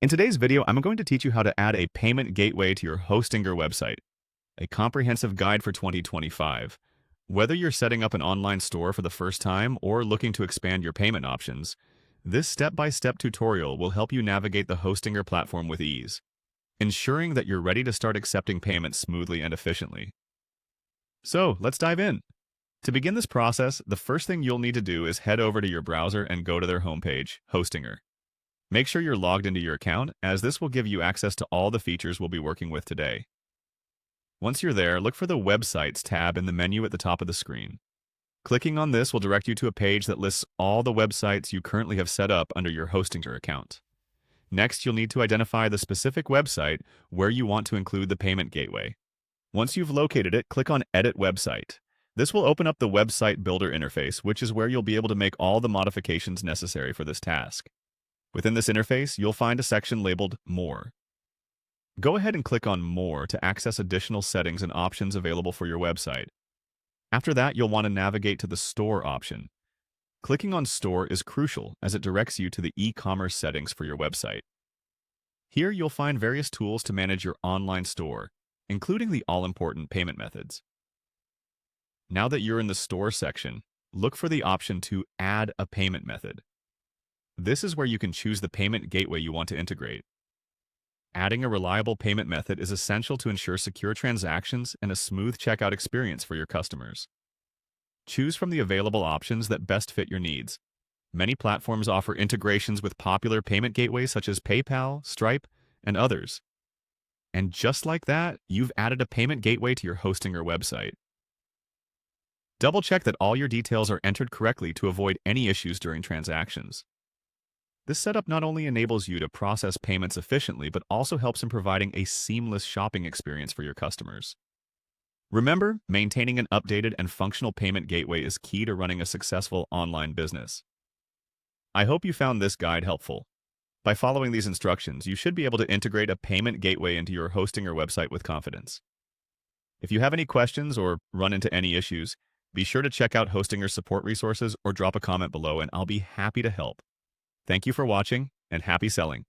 In today's video, I'm going to teach you how to add a payment gateway to your Hostinger website, a comprehensive guide for 2025. Whether you're setting up an online store for the first time or looking to expand your payment options, this step-by-step tutorial will help you navigate the Hostinger platform with ease, ensuring that you're ready to start accepting payments smoothly and efficiently. So, let's dive in. To begin this process, the first thing you'll need to do is head over to your browser and go to their homepage, Hostinger. Make sure you're logged into your account, as this will give you access to all the features we'll be working with today. Once you're there, look for the Websites tab in the menu at the top of the screen. Clicking on this will direct you to a page that lists all the websites you currently have set up under your Hostinger account. Next, you'll need to identify the specific website where you want to include the payment gateway. Once you've located it, click on Edit Website. This will open up the Website Builder interface, which is where you'll be able to make all the modifications necessary for this task. Within this interface, you'll find a section labeled More. Go ahead and click on More to access additional settings and options available for your website. After that, you'll want to navigate to the Store option. Clicking on Store is crucial as it directs you to the e-commerce settings for your website. Here, you'll find various tools to manage your online store, including the all-important payment methods. Now that you're in the Store section, look for the option to Add a payment method. This is where you can choose the payment gateway you want to integrate. Adding a reliable payment method is essential to ensure secure transactions and a smooth checkout experience for your customers. Choose from the available options that best fit your needs. Many platforms offer integrations with popular payment gateways such as PayPal, Stripe, and others. And just like that, you've added a payment gateway to your Hostinger website. Double-check that all your details are entered correctly to avoid any issues during transactions. This setup not only enables you to process payments efficiently, but also helps in providing a seamless shopping experience for your customers. Remember, maintaining an updated and functional payment gateway is key to running a successful online business. I hope you found this guide helpful. By following these instructions, you should be able to integrate a payment gateway into your Hostinger website with confidence. If you have any questions or run into any issues, be sure to check out Hostinger support resources or drop a comment below and I'll be happy to help. Thank you for watching, and happy selling.